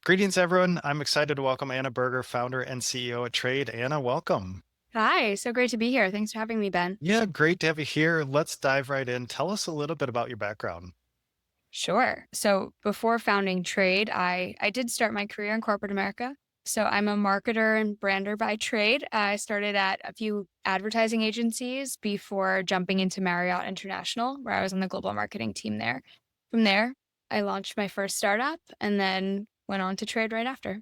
Greetings, everyone. I'm excited to welcome Anna Berger, founder and CEO at Trade. Anna, welcome. Hi, so great to be here. Thanks for having me, Ben. Yeah, great to have you here. Let's dive right in. Tell us a little bit about your background. Sure. So before founding Trade, I did start my career in corporate America. So I'm a marketer and brander by trade. I started at a few advertising agencies before jumping into Marriott International, where I was on the global marketing team there. From there, I launched my first startup and then went on to Trade right after.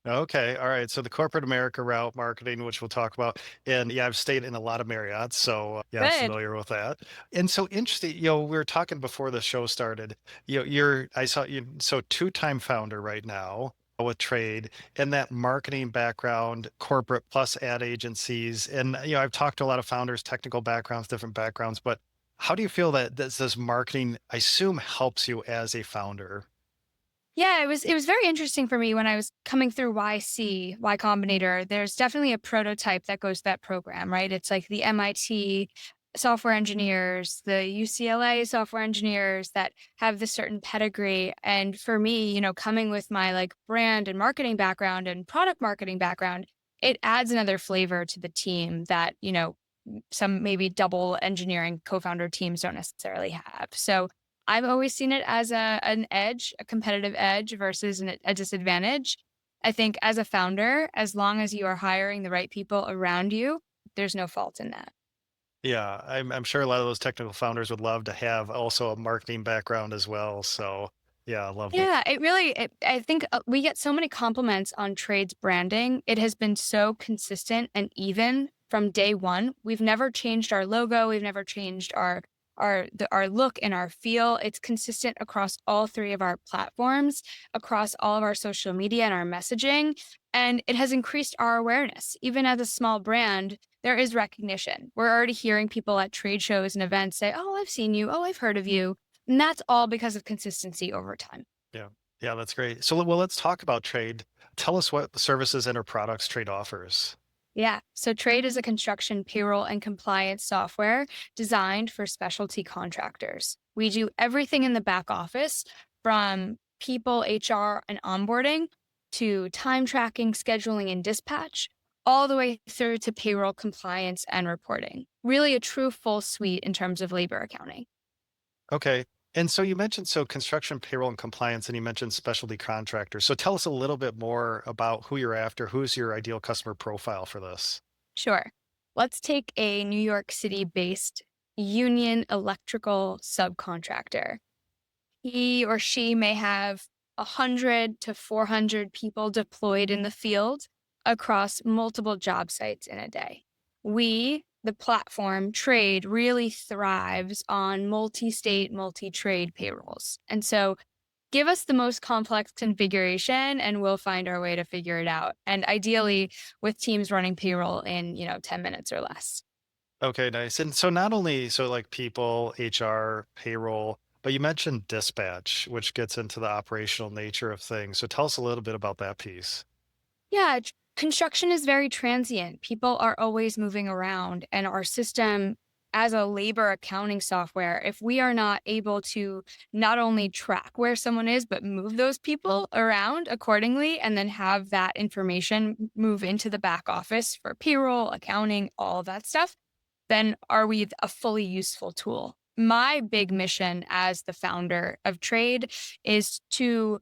Okay, all right. So the corporate America route marketing, which we'll talk about, and yeah, I've stayed in a lot of Marriotts, so yeah, I'm Good. familiar with that. And so interesting, we were talking before the show started. I saw you, so two-time founder right now with Trade, and that marketing background, corporate plus ad agencies, and I've talked to a lot of founders, technical backgrounds, different backgrounds, but how do you feel that this marketing, I assume, helps you as a founder? Yeah, it was very interesting for me when I was coming through Y Combinator. There's definitely a prototype that goes to that program, right? It's like the MIT software engineers, the UCLA software engineers that have this certain pedigree. And for me, coming with my like brand and marketing background and product marketing background, it adds another flavor to the team that, some maybe double engineering co-founder teams don't necessarily have. So I've always seen it as an edge, a competitive edge versus a disadvantage. I think as a founder, as long as you are hiring the right people around you, there's no fault in that. Yeah, I'm sure a lot of those technical founders would love to have also a marketing background as well. So yeah, I love that. Yeah, I think we get so many compliments on Trade's branding. It has been so consistent and even from day one. We've never changed our logo. We've never changed our look and our feel. It's consistent across all three of our platforms, across all of our social media and our messaging, and it has increased our awareness. Even as a small brand, there is recognition. We're already hearing people at trade shows and events say, "Oh, I've seen you. Oh, I've heard of you." And that's all because of consistency over time. Yeah. Yeah, that's great. So well, let's talk about Trade. Tell us what services and or products Trade offers. Yeah. So Trade is a construction payroll and compliance software designed for specialty contractors. We do everything in the back office from people, HR, and onboarding to time tracking, scheduling, and dispatch, all the way through to payroll compliance and reporting. Really a true full suite in terms of labor accounting. Okay. And so you mentioned construction, payroll, and compliance, and you mentioned specialty contractors. So tell us a little bit more about who you're after. Who's your ideal customer profile for this? Sure. Let's take a New York City based union electrical subcontractor. He or she may have 100 to 400 people deployed in the field across multiple job sites in a day. The platform Trade, really thrives on multi state, multi trade payrolls. And so give us the most complex configuration and we'll find our way to figure it out. And ideally, with teams running payroll in, 10 minutes or less. Okay, nice. And so not only like people, HR, payroll, but you mentioned dispatch, which gets into the operational nature of things. So tell us a little bit about that piece. Yeah, construction is very transient. People are always moving around, and our system, as a labor accounting software, if we are not able to not only track where someone is, but move those people around accordingly, and then have that information move into the back office for payroll, accounting, all of that stuff, then are we a fully useful tool? My big mission as the founder of Trade is to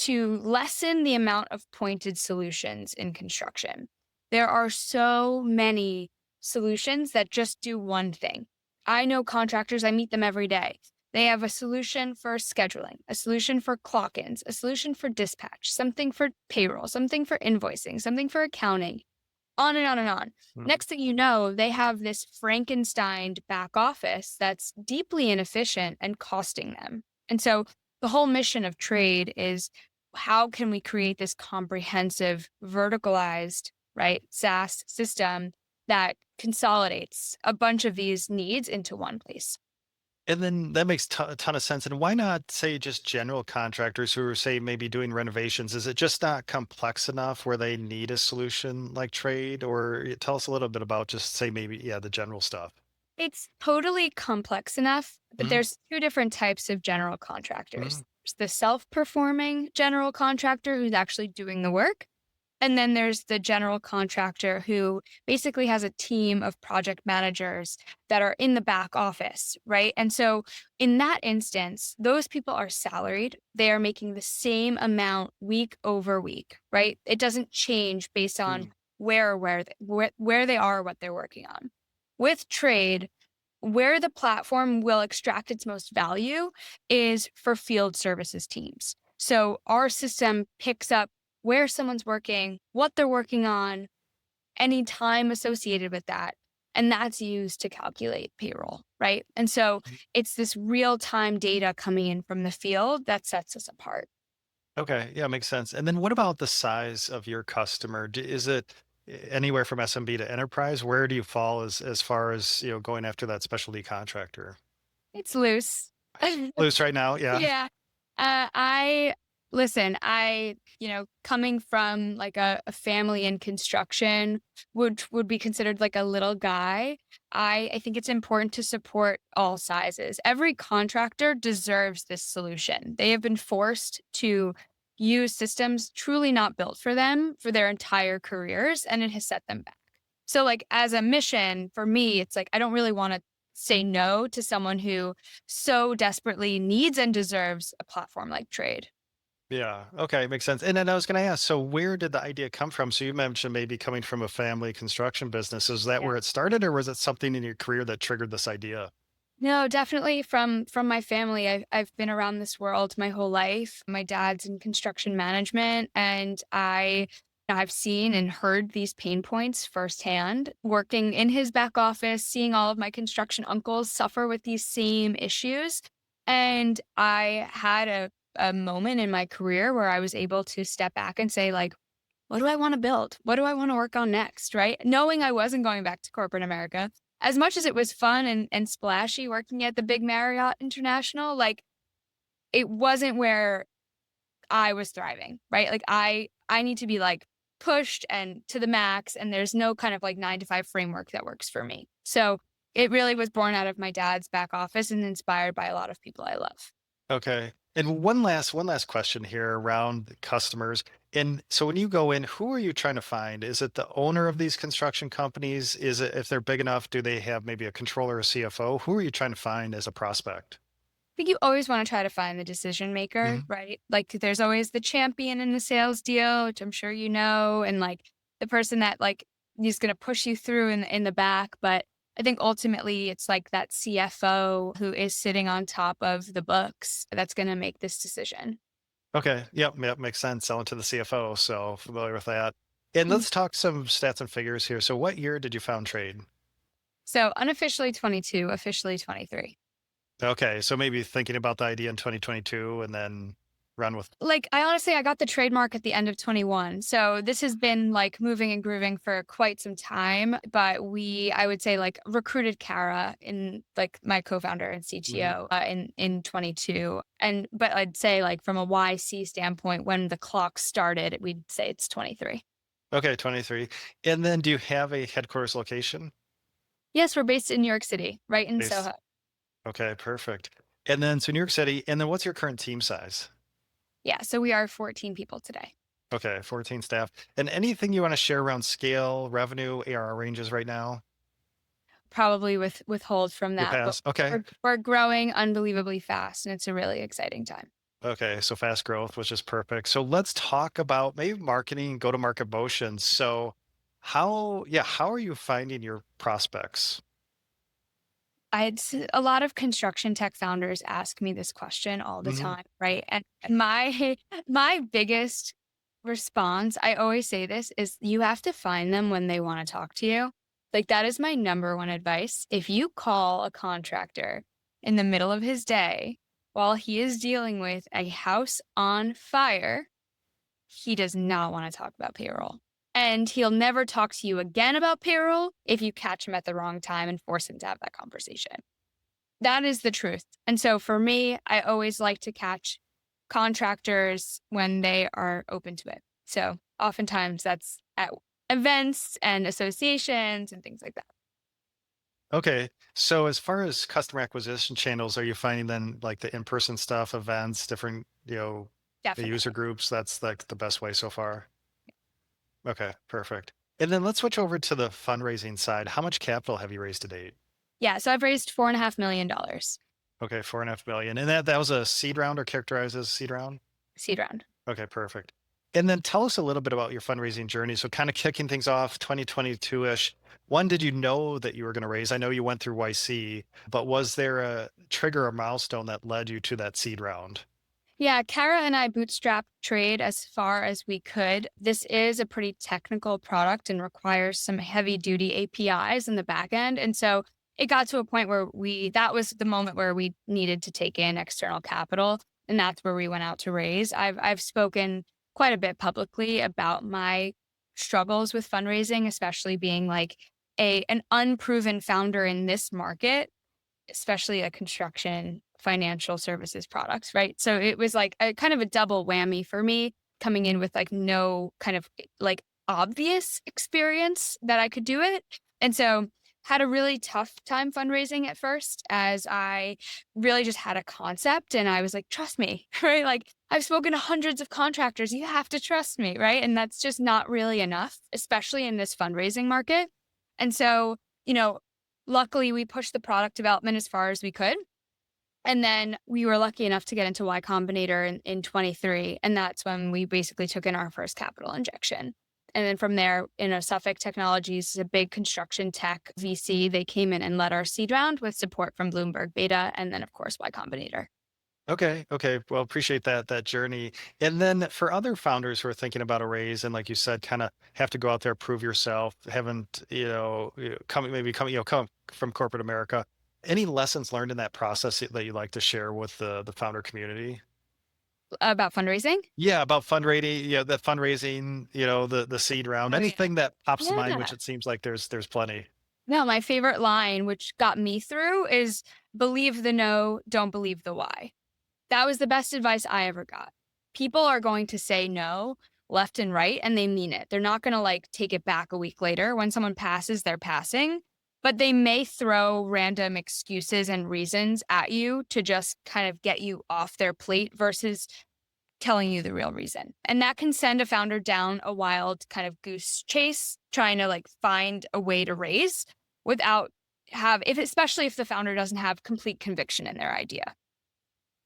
lessen the amount of pointed solutions in construction. There are so many solutions that just do one thing. I know contractors, I meet them every day. They have a solution for scheduling, a solution for clock ins, a solution for dispatch, something for payroll, something for invoicing, something for accounting, on and on and on. Mm. Next thing you know, they have this Frankenstein back office that's deeply inefficient and costing them. And so the whole mission of Trade is how can we create this comprehensive, verticalized, right, SaaS system that consolidates a bunch of these needs into one place? And then that makes a ton of sense. And why not say just general contractors who are, say, maybe doing renovations? Is it just not complex enough where they need a solution like Trade? Or tell us a little bit about just say maybe, yeah, the general stuff. It's totally complex enough, but Mm, there's two different types of general mm, contractors. the self-performing general contractor who's actually doing the work. And then there's the general contractor who basically has a team of project managers that are in the back office, right? And so in that instance, those people are salaried. They are making the same amount week over week, right? It doesn't change based on Mm, where they are or what they're working on. With trade, where the platform will extract its most value is for field services teams. So our system picks up where someone's working, what they're working on, any time associated with that. And that's used to calculate payroll, right? And so mm. it's this real time data coming in from the field that sets us apart. Okay, yeah, makes sense. And then what about the size of your customer? Is it anywhere from SMB to enterprise? Where do you fall as far as, going after that specialty contractor? It's loose. Loose right now, yeah. Yeah. I listen, coming from like a family in construction, would be considered like a little guy. I think it's important to support all sizes. Every contractor deserves this solution. They have been forced to use systems truly not built for them for their entire careers, and it has set them back. So like as a mission for me, it's like I don't really want to say no to someone who so desperately needs and deserves a platform like trade. Yeah. Okay. Makes sense. And then I was going to ask, so where did the idea come from? So you mentioned maybe coming from a family construction business. Is that Yeah. where it started, or was it something in your career that triggered this idea? No, definitely from my family. I've been around this world my whole life. My dad's in construction management, and I've seen and heard these pain points firsthand, working in his back office, seeing all of my construction uncles suffer with these same issues. And I had a moment in my career where I was able to step back and say, like, what do I want to build? What do I want to work on next? Right. Knowing I wasn't going back to corporate America, as much as it was fun and splashy working at the big Marriott International, like it wasn't where I was thriving. Right. Like I need to be like pushed and to the max. And there's no kind of like 9 to 5 framework that works for me. So it really was born out of my dad's back office and inspired by a lot of people I love. Okay. And one last question here around the customers. And so when you go in, who are you trying to find? Is it the owner of these construction companies? Is it, if they're big enough, do they have maybe a controller or CFO? Who are you trying to find as a prospect? Think you always wanna try to find the decision maker, Mhm. right? Like, there's always the champion in the sales deal, which I'm sure you know, and, like, the person that, like, is gonna push you through in the back, but I think ultimately it's, like, that CFO who is sitting on top of the books that's gonna make this decision. Okay. Yep. Yep. Makes sense. Selling to the CFO. So familiar with that. And Mm. let's talk some stats and figures here. So what year did you found trade? So, unofficially 22, officially 23. Okay. So maybe thinking about the idea in 2022 and then run with. Like, I honestly I got the trademark at the end of 21. So this has been like moving and grooving for quite some time, but I would say like recruited Kara in like my co-founder and Mhm. CTO in 22. And but I'd say like from a YC standpoint when the clock started, we'd say it's 23. Okay. 23. And then do you have a headquarters location? Yes, we're based in New York City, right in Based. Soho. Okay. Perfect. And then so New York City. And then what's your current team size? Yeah, so we are 14 people today. Okay. 14 staff. And anything you want to share around scale, revenue, ARR ranges right now? Probably withhold from Your that, but past. Okay. we're growing unbelievably fast and it's a really exciting time. Okay, so fast growth, which is perfect. So let's talk about maybe marketing, go to market motions. So how are you finding your prospects? A lot of construction tech founders ask me this question all the Hmm. time, right? And my my biggest response, I always say this, is you have to find them when they want to talk to you. Like that is my number one advice. If you call a contractor in the middle of his day while he is dealing with a house on fire, he does not want to talk about payroll. And he'll never talk to you again about payroll if you catch him at the wrong time and force him to have that conversation. That is the truth. And so for me, I always like to catch contractors when they are open to it. So oftentimes that's at events and associations and things like that. Okay. So as far as customer acquisition channels, are you finding then like the in-person stuff, events, different, the user Definitely. groups, that's like the best way so far? Okay, perfect. And then let's switch over to the fundraising side. How much capital have you raised to date? Yeah. So I've raised $4.5 million Okay, 4.5 million. And that was a seed round or characterized as a seed round? seed round. Okay, perfect. And then tell us a little bit about your fundraising journey. So kind of kicking things off 2022-ish. When did you know that you were going to raise? I know you went through YC, but was there a trigger or milestone that led you to that seed round? Yeah, Kara and I bootstrapped trade as far as we could. This is a pretty technical product and requires some heavy duty APIs in the back end. And so it got to a point where that was the moment where we needed to take in external capital. And that's where we went out to raise. I've spoken quite a bit publicly about my struggles with fundraising, especially being like an unproven founder in this market, especially a construction financial services products, right? So it was like a kind of a double whammy for me coming in with like no kind of like obvious experience that I could do it. And so had a really tough time fundraising at first as I really just had a concept and I was like, trust me, right? Like I've spoken to hundreds of contractors. You have to trust me, right? And that's just not really enough, especially in this fundraising market. And so, you know, luckily, we pushed the product development as far as we could. And then we were lucky enough to get into Y Combinator in 23. And that's when we basically took in our first capital injection. And then from there, Suffolk Technologies is a big construction tech VC. They came in and led our seed round with support from Bloomberg Beta and then, of course, Y Combinator. Okay, okay. Well, appreciate that journey. And then for other founders who are thinking about a raise and like you said, kind of have to go out there, prove yourself, haven't, come from corporate America. Any lessons learned in that process that you like to share with the founder community? About fundraising? Yeah, about fundraising, the fundraising, the seed round, Oh, yeah. anything that pops to mind, which Yeah. it seems like there's plenty. No, my favorite line, which got me through, is believe the no, don't believe the why. That was the best advice I ever got. People are going to say no left and right, and they mean it. They're not going to like take it back a week later. When someone passes, they're passing, but they may throw random excuses and reasons at you to just kind of get you off their plate versus telling you the real reason. And that can send a founder down a wild kind of goose chase trying to like find a way to raise without especially if the founder doesn't have complete conviction in their idea.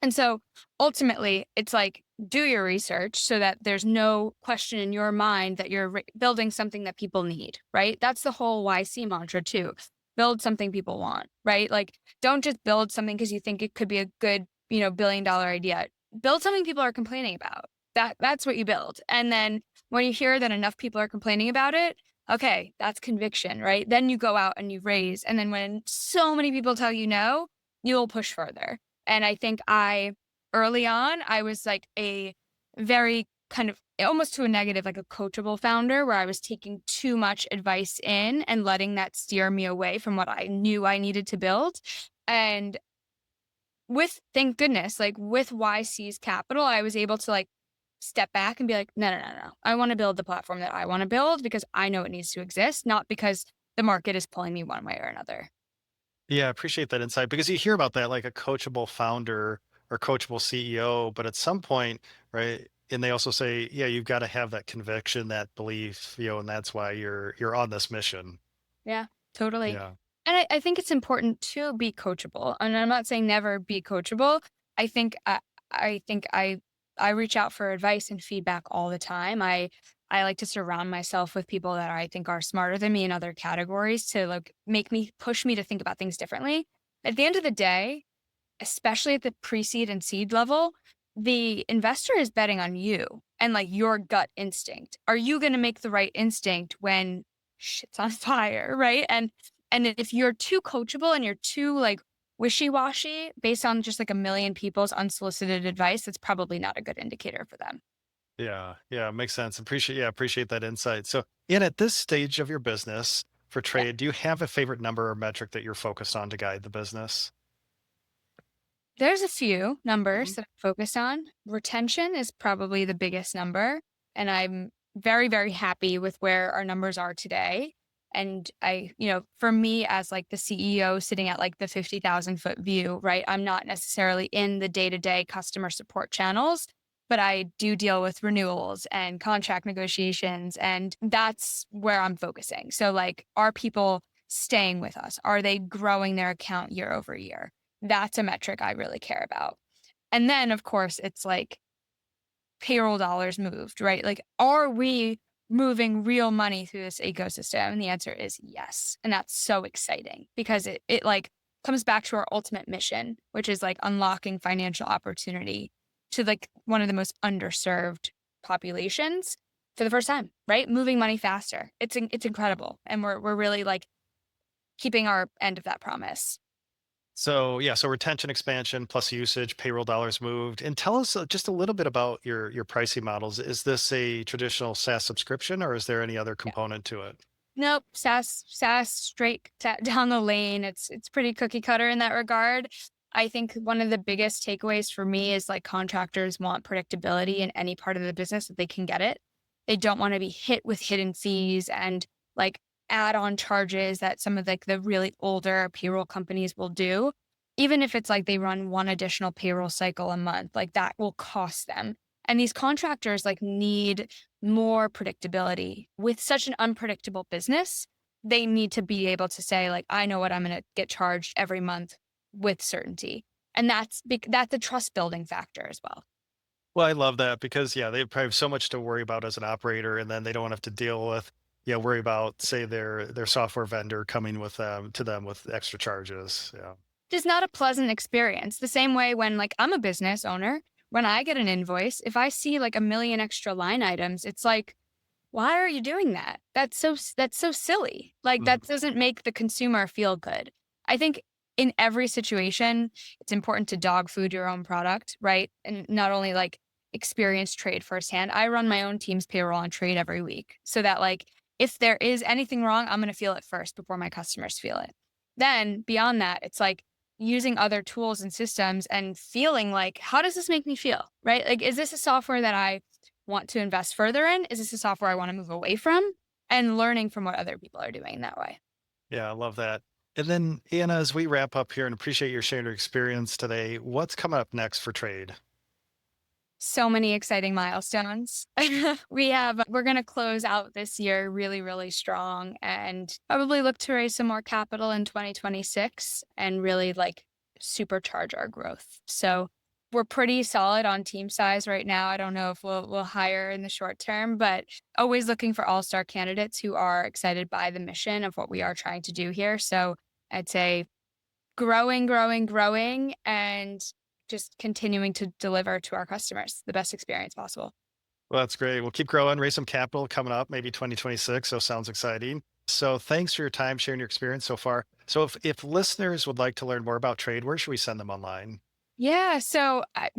And so ultimately, it's like do your research so that there's no question in your mind that you're building something that people need, right? That's the whole YC mantra too. Build something people want, right? Like don't just build something because you think it could be a good, billion-dollar idea. Build something people are complaining about. That's what you build. And then when you hear that enough people are complaining about it, okay, that's conviction, right? Then you go out and you raise. And then when so many people tell you no, you'll push further. And I think early on, I was like a very kind of almost to a negative, like a coachable founder where I was taking too much advice in and letting that steer me away from what I knew I needed to build. And thank goodness, like with YC's capital, I was able to like step back and be like, no, no, no, no. I want to build the platform that I want to build because I know it needs to exist, not because the market is pulling me one way or another. Yeah, I appreciate that insight because you hear about that like a coachable founder or coachable CEO, but at some point, right? And they also say, yeah, you've got to have that conviction, that belief, and that's why you're on this mission. Yeah, totally. Yeah. And I think it's important to be coachable. And I'm not saying never be coachable. I think I reach out for advice and feedback all the time. I like to surround myself with people that I think are smarter than me in other categories to like push me to think about things differently. At the end of the day, especially at the pre-seed and seed level, the investor is betting on you and like your gut instinct. Are you going to make the right instinct when shit's on fire, right? And if you're too coachable and you're too like wishy-washy based on just like a million people's unsolicited advice, that's probably not a good indicator for them. Yeah. Yeah. Makes sense. Appreciate that insight. So, and at this stage of your business for Yeah. trade, do you have a favorite number or metric that you're focused on to guide the business? There's a few Mhm. numbers that I focus on. Retention is probably the biggest number, and I'm very, very happy with where our numbers are today. And for me as like the CEO sitting at like the 50,000 foot view, right? I'm not necessarily in the day-to-day customer support channels, but I do deal with renewals and contract negotiations. And that's where I'm focusing. So like, are people staying with us? Are they growing their account year over year? That's a metric I really care about. And then of course it's like payroll dollars moved, right? Like, are we moving real money through this ecosystem? And the answer is yes. And that's so exciting because it like comes back to our ultimate mission, which is like unlocking financial opportunity to like one of the most underserved populations for the first time, right? Moving money faster. It's incredible. And we're really like keeping our end of that promise. So yeah, so retention expansion plus usage, payroll dollars moved. And tell us just a little bit about your pricing models. Is this a traditional SaaS subscription or is there any other component to it? Nope, SaaS straight down the lane. It's pretty cookie cutter in that regard. I think one of the biggest takeaways for me is like contractors want predictability in any part of the business that they can get it. They don't want to be hit with hidden fees and like add-on charges that some of like the really older payroll companies will do. Even if it's like they run one additional payroll cycle a month, like that will cost them. And these contractors like need more predictability. With such an unpredictable business, they need to be able to say, like, I know what I'm going to get charged every month with certainty. And that's a trust building factor as well. Well, I love that because yeah, they probably have so much to worry about as an operator, and then they don't have to deal with, worry about say their software vendor coming with them to them with extra charges. Yeah. Just not a pleasant experience. The same way when like I'm a business owner, when I get an invoice, if I see like a million extra line items, it's like, why are you doing that? That's so silly. Like Mhm. that doesn't make the consumer feel good. I think in every situation, it's important to dog food your own product, right? And not only like experience trade firsthand. I run my own team's payroll on trade every week so that like if there is anything wrong, I'm going to feel it first before my customers feel it. Then beyond that, it's like using other tools and systems and feeling like, how does this make me feel? Right? Like, is this a software that I want to invest further in? Is this a software I want to move away from? And learning from what other people are doing that way. Yeah, I love that. And then Anna, as we wrap up here and appreciate your sharing your experience today, what's coming up next for trade? So many exciting milestones. We're going to close out this year really, really strong and probably look to raise some more capital in 2026 and really like supercharge our growth. So we're pretty solid on team size right now. I don't know if we'll hire in the short term, but always looking for all-star candidates who are excited by the mission of what we are trying to do here. So I'd say growing, growing, growing, and just continuing to deliver to our customers the best experience possible. Well, that's great. We'll keep growing, raise some capital coming up, maybe 2026. So sounds exciting. So thanks for your time sharing your experience so far. So if listeners would like to learn more about trade, where should we send them online? Yeah, so I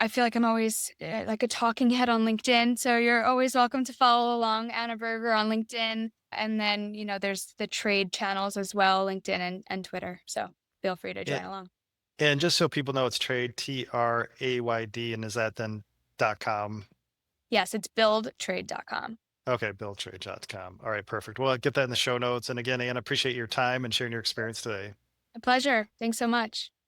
feel like I'm always like a talking head on LinkedIn. So you're always welcome to follow along Anna Berger on LinkedIn. And then, there's the trade channels as well, LinkedIn and Twitter. So feel free to join A- along. And just so people know, it's trade, TRAYD, and is that then .com? Yes, it's buildtrade.com. Okay, buildtrade.com. All right, perfect. Well, I'll get that in the show notes. And again, Anna, appreciate your time and sharing your experience today. A pleasure. Thanks so much.